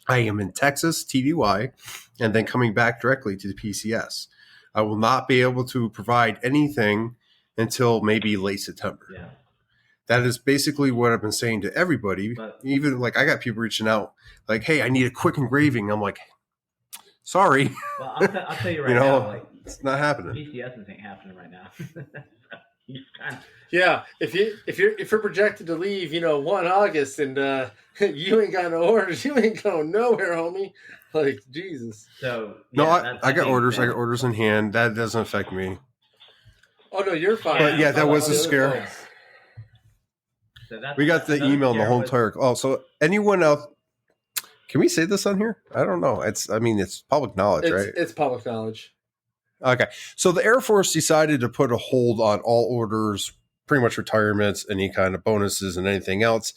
I am in Texas, TDY, and then coming back directly to the PCS. I will not be able to provide anything until maybe late September. Yeah. That is basically what I've been saying to everybody. But even, like, I got people reaching out, like, hey, I need a quick engraving. I'm like, sorry. Well, I'll tell you right now, like, it's not happening. PCS ain't happening right now. Yeah, if you're projected to leave, 1 August, and you ain't got no orders, you ain't going nowhere, homie. Like, Jesus. So I got orders. I got orders in hand. That doesn't affect me. Oh no, you're fine. But yeah, that was a scare. So we got the email and the whole entire. Oh, so anyone else? Can we say this on here? I don't know. It's public knowledge, right? It's public knowledge. Okay. So the Air Force decided to put a hold on all orders, pretty much retirements, any kind of bonuses and anything else,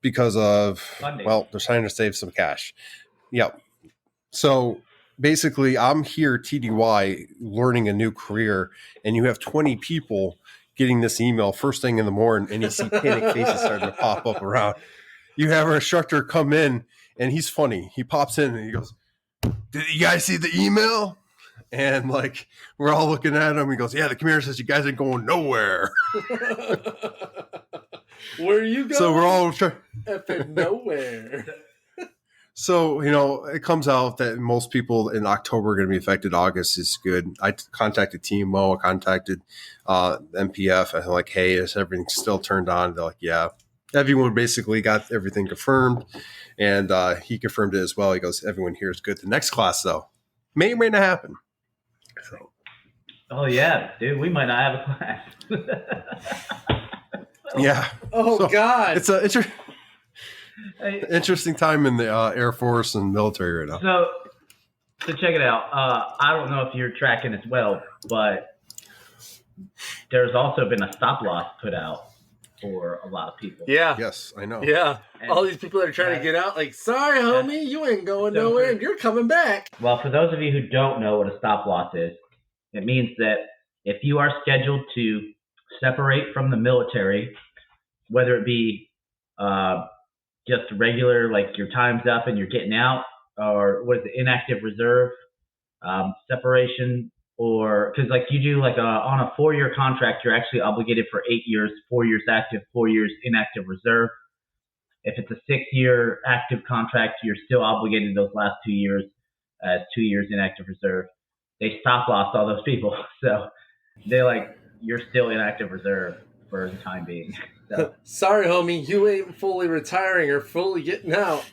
because of funding. Well, they're trying to save some cash. Yep. So basically, I'm here, TDY, learning a new career, and you have 20 people getting this email first thing in the morning, and you see panic faces starting to pop up around. You have our instructor come in, and he's funny. He pops in, and he goes, "Did you guys see the email?" And, like, we're all looking at him. He goes, "Yeah, the commander says you guys ain't going nowhere." Where are you going? So we're all nowhere. So, it comes out that most people in October are going to be affected. August is good. I contacted TMO. I contacted MPF. And I'm like, hey, is everything still turned on? They're like, yeah. Everyone basically got everything confirmed. And he confirmed it as well. He goes, everyone here is good. The next class, though, may or may not happen. So. Oh, yeah, dude. We might not have a class. Yeah. Oh, so God. It's an interesting time in the Air Force and military right now. So check it out. I don't know if you're tracking as well, but there's also been a stop loss put out for a lot of people. Yeah. Yes, I know. Yeah. And all these people that are trying to get out, like, sorry, homie, you ain't going nowhere, and you're coming back. Well, for those of you who don't know what a stop loss is, it means that if you are scheduled to separate from the military, whether it be just regular, like your time's up and you're getting out, or what is it, inactive reserve separation, or because like you do like on a 4-year contract, you're actually obligated for 8 years, 4 years active, 4 years inactive reserve. If it's a 6-year active contract, you're still obligated those last 2 years as 2 years inactive reserve. They stop lost all those people, so they're like, you're still inactive reserve for the time being. So. Sorry, homie, you ain't fully retiring or fully getting out.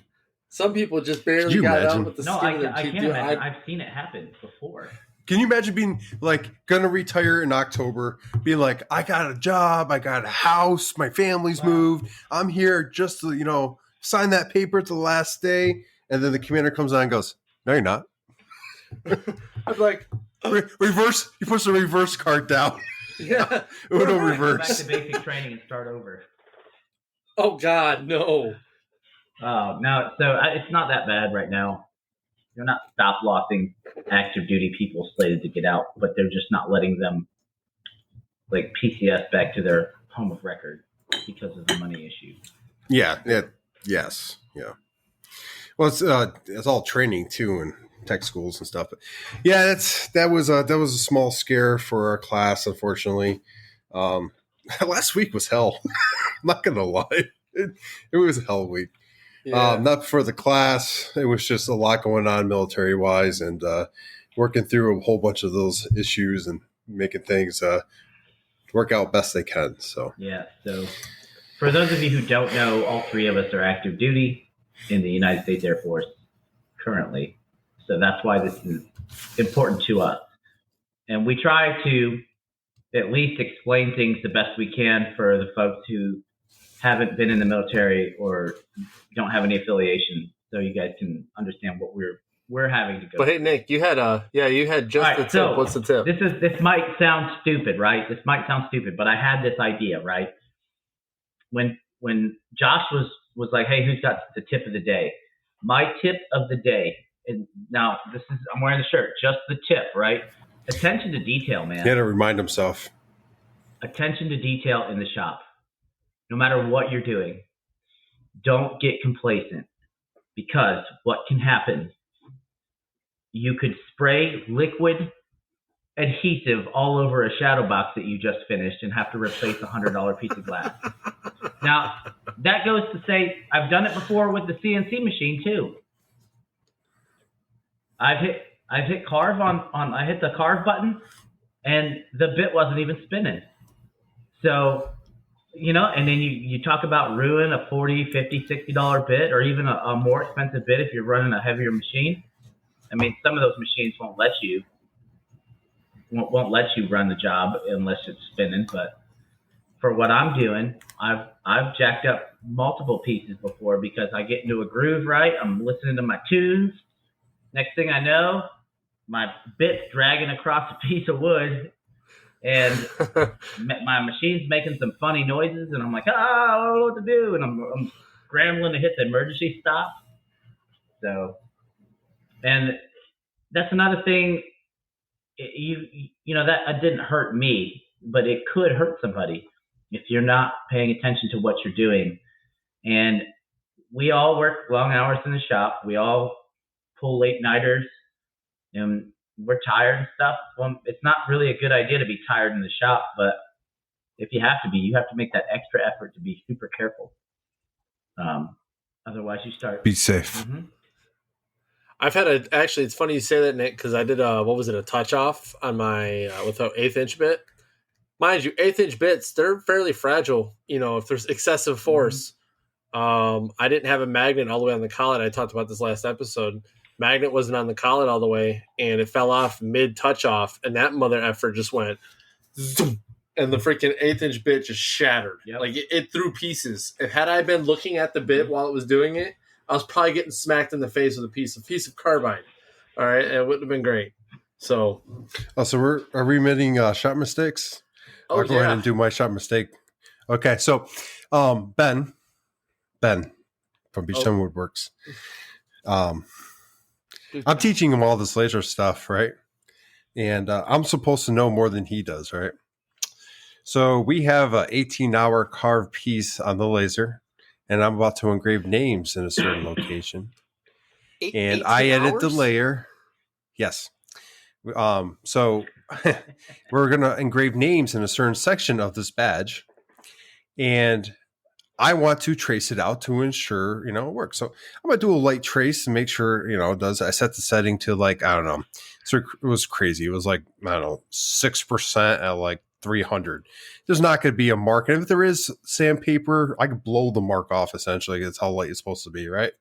Some people just barely got out with the skin of their teeth. I can't imagine. I've seen it happen before. Can you imagine being like gonna retire in October, being like, I got a job, I got a house, my family's moved, I'm here just to, sign that paper at the last day, and then the commander comes on and goes, no, you're not. I'm like, reverse. He puts the reverse card down. Yeah, Uno Go reverse. back to basic training and start over. Oh God, no. No, so it's not that bad right now. They're not stop lossing active duty people slated to get out, but they're just not letting them like PCS back to their home of record because of the money issue. Yeah. Yes. Yeah. Well, it's all training too, and tech schools and stuff. But yeah, that was a small scare for our class, unfortunately. Last week was hell. I'm not gonna lie, it was a hell week. Yeah. Not for the class. It was just a lot going on military wise, and working through a whole bunch of those issues and making things work out best they can. So yeah. So for those of you who don't know, all three of us are active duty in the United States Air Force currently. So that's why this is important to us. And we try to at least explain things the best we can for the folks who haven't been in the military or don't have any affiliation, so you guys can understand what we're having to go. But hey, Nick, you had just right, the tip. so what's the tip? This might sound stupid, right? This might sound stupid, but I had this idea, right? When Josh was like, "Hey, who's got the tip of the day?" My tip of the day, and now I'm wearing the shirt, just the tip, right? Attention to detail, man. he had to remind himself. Attention to detail in the shop. No matter what you're doing, don't get complacent, because what can happen, you could spray liquid adhesive all over a shadow box that you just finished and have to replace a $100 piece of glass. Now, that goes to say, I've done it before with the CNC machine too. I've hit carve I hit the carve button and the bit wasn't even spinning. So, and then you talk about ruin a $40, $50, $60 bit, or even a more expensive bit if you're running a heavier machine. I mean, some of those machines won't let you run the job unless it's spinning. But for what I'm doing, I've jacked up multiple pieces before because I get into a groove, right? I'm listening to my tunes. Next thing I know, my bit's dragging across a piece of wood, and my machine's making some funny noises, and I'm like, I don't know what to do, and I'm scrambling to hit the emergency stop. So, and that's another thing. That didn't hurt me, but it could hurt somebody if you're not paying attention to what you're doing. And we all work long hours in the shop. We all pull late nighters, and we're tired and stuff. Well, it's not really a good idea to be tired in the shop, but if you have to be, you have to make that extra effort to be super careful. Otherwise, you start. Be safe. Mm-hmm. I've had actually, it's funny you say that, Nick, because I did a touch off on my with an 1/8 bit. Mind you, 1/8 bits, they're fairly fragile. If there's excessive force. Mm-hmm. I didn't have a magnet all the way on the collet. I talked about this last episode. Magnet wasn't on the collet all the way, and it fell off mid touch off, and that mother effer just went zoom, and the freaking 1/8 bit just shattered. Yep. Like it threw pieces. And had I been looking at the bit while it was doing it, I was probably getting smacked in the face with a piece of carbide. All right, and it wouldn't have been great. So, are we admitting shot mistakes? I'll go ahead and do my shot mistake. Okay, so Ben from Beachtown Woodworks. I'm teaching him all this laser stuff, right? And I'm supposed to know more than he does, right? So we have an 18-hour carved piece on the laser, and I'm about to engrave names in a certain location. And I edit the layer. Yes. So we're going to engrave names in a certain section of this badge. And I want to trace it out to ensure, it works. So I'm going to do a light trace and make sure, it does. I set the setting to like, I don't know. So it was crazy. It was like, I don't know, 6% at like 300. There's not going to be a mark. And if there is sandpaper, I could blow the mark off essentially. That's how light it's supposed to be, right?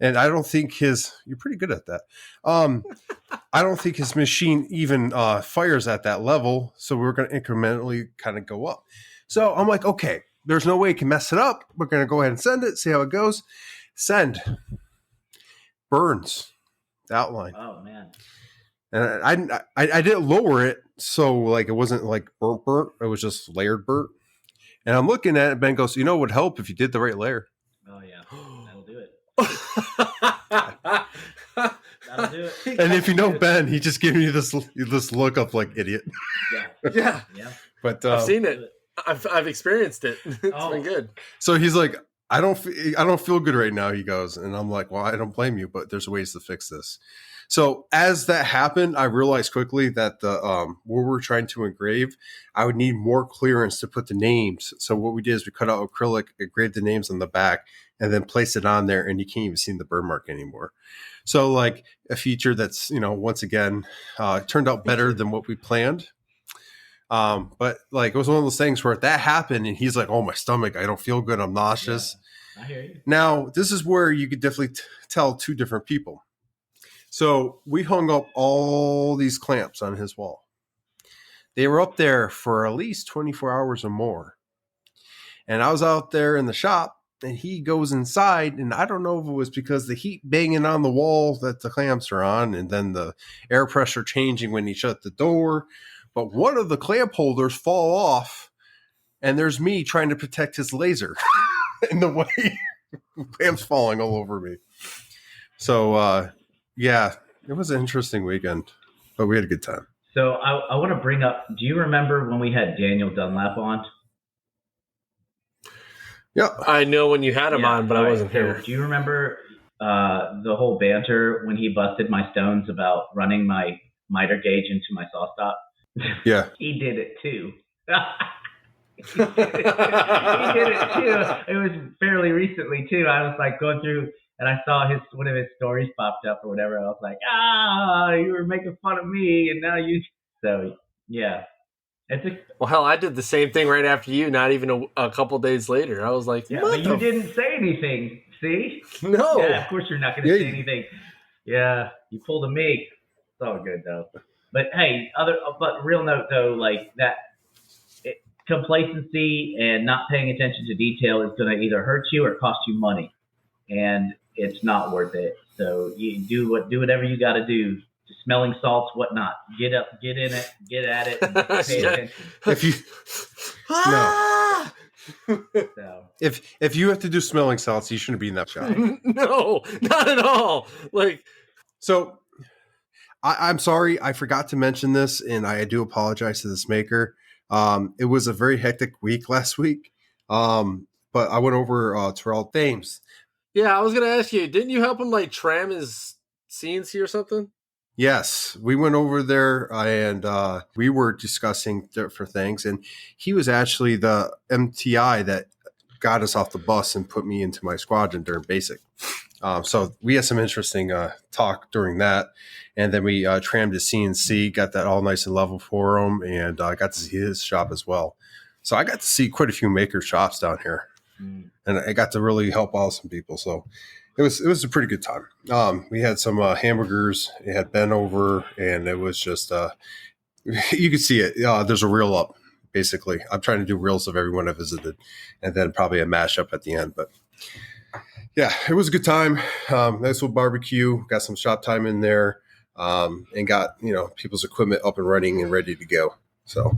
And I don't think you're pretty good at that. I don't think his machine even fires at that level. So we're going to incrementally kind of go up. So I'm like, okay, there's no way you can mess it up. We're going to go ahead and send it, see how it goes. Send. Burns. The outline. Oh, man. And I didn't lower it, so like it wasn't like burnt. It was just layered burnt. And I'm looking at it, Ben goes, it would help if you did the right layer. Oh, yeah. That'll do it. That'll do it. And if you know Ben, he just gave me this look of like idiot. Yeah. But I've seen it. I've experienced it. It's been good. So he's like, I don't feel good right now, he goes. And I'm like, well, I don't blame you, but there's ways to fix this. So as that happened, I realized quickly that the where we're trying to engrave, I would need more clearance to put the names. So what we did is we cut out acrylic, engraved the names on the back, and then placed it on there, and you can't even see the burn mark anymore. So like a feature that's, once again, turned out better than what we planned. But like it was one of those things where that happened and he's like, oh, my stomach, I don't feel good, I'm nauseous. Yeah, I hear you. Now, this is where you could definitely tell two different people. So we hung up all these clamps on his wall. They were up there for at least 24 hours or more. And I was out there in the shop and he goes inside, and I don't know if it was because the heat banging on the wall that the clamps are on and then the air pressure changing when he shut the door. But one of the clamp holders fall off, and there's me trying to protect his laser in the way clamps falling all over me. So, yeah, it was an interesting weekend, but we had a good time. So I want to bring up, do you remember when we had Daniel Dunlap on? Yeah. I know when you had him on, but I wasn't here. Do you remember the whole banter when he busted my stones about running my miter gauge into my saw stop? Yeah. He did it too. He did it too. It was fairly recently too. I was like going through and I saw one of his stories popped up or whatever. I was like, you were making fun of me, and now you. So yeah, well, hell, I did the same thing right after you. Not even a couple days later, I was like, yeah, but you didn't say anything. See? No. Yeah, of course you're not going to say anything. Yeah, you pulled a me. It's all good though. But hey, but real note though, like that. Complacency and not paying attention to detail is going to either hurt you or cost you money, and it's not worth it. So you do whatever you got to do. Smelling salts, whatnot. Get up, get in it, get at it. And pay attention. If you So. if you have to do smelling salts, you shouldn't be in that shop. No, not at all. Like, so I'm sorry, I forgot to mention this, and I do apologize to this maker. It was a very hectic week last week. But I went over Terrell Thames. Yeah, I was gonna ask you, didn't you help him like tram his CNC or something? Yes, we went over there and we were discussing different things, and he was actually the MTI that got us off the bus and put me into my squadron during basic. So we had some interesting talk during that, and then we trammed his CNC, got that all nice and level for him, and got to see his shop as well. So I got to see quite a few maker shops down here, and I got to really help out some people. So it was a pretty good time. We had some hamburgers. It had Ben over, and it was just you could see it. There's a reel up, basically. I'm trying to do reels of everyone I visited, and then probably a mashup at the end. But yeah, it was a good time. Nice little barbecue. Got some shop time in there, and got people's equipment up and running and ready to go. So,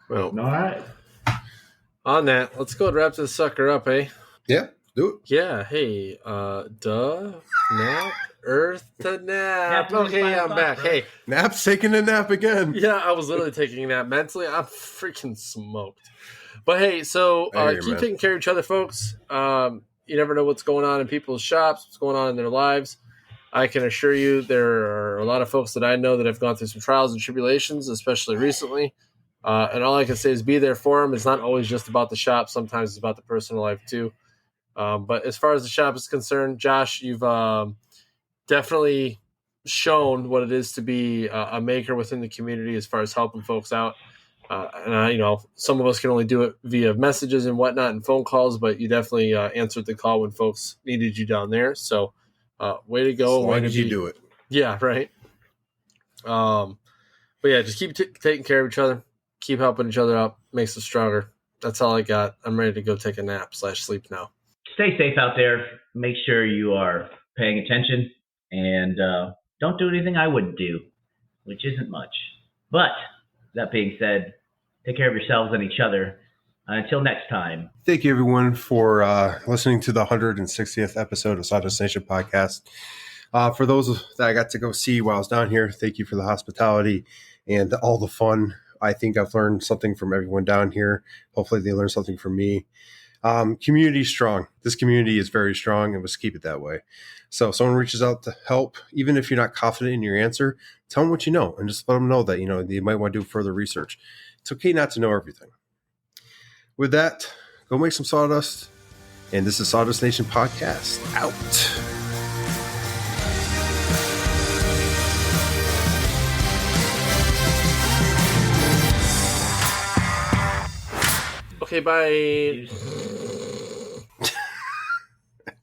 well, all right. On that, let's go and wrap this sucker up, eh? Yeah, do it. Yeah. Hey, nap, earth to nap. Okay, I'm back. Bro. Hey, Nap's taking a nap again. Yeah, I was literally taking a nap. Mentally, I'm freaking smoked. But hey, so keep taking care of each other, folks. You never know what's going on in people's shops, what's going on in their lives. I can assure you there are a lot of folks that I know that have gone through some trials and tribulations, especially recently. And all I can say is be there for them. It's not always just about the shop. Sometimes it's about the personal life too. But as far as the shop is concerned, Josh, you've definitely shown what it is to be a maker within the community as far as helping folks out. And some of us can only do it via messages and whatnot and phone calls, but you definitely answered the call when folks needed you down there. So way to go. Why did you do it? Yeah, right. But yeah, just keep taking care of each other. Keep helping each other out. Makes us stronger. That's all I got. I'm ready to go take a nap / sleep now. Stay safe out there. Make sure you are paying attention, and don't do anything I wouldn't do, which isn't much. But that being said, take care of yourselves and each other. Until next time. Thank you, everyone, for listening to the 160th episode of Sawdust Nation podcast. For those that I got to go see while I was down here, thank you for the hospitality and all the fun I think I've learned something from everyone down here. Hopefully they learn something from me. Community strong. This community is very strong, and let's keep it that way. So if someone reaches out to help, even if you're not confident in your answer, tell them what you know and just let them know that, you might want to do further research. It's okay not to know everything. With that, go make some sawdust. And this is Sawdust Nation Podcast out. Okay, bye.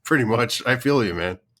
Pretty much. I feel you, man.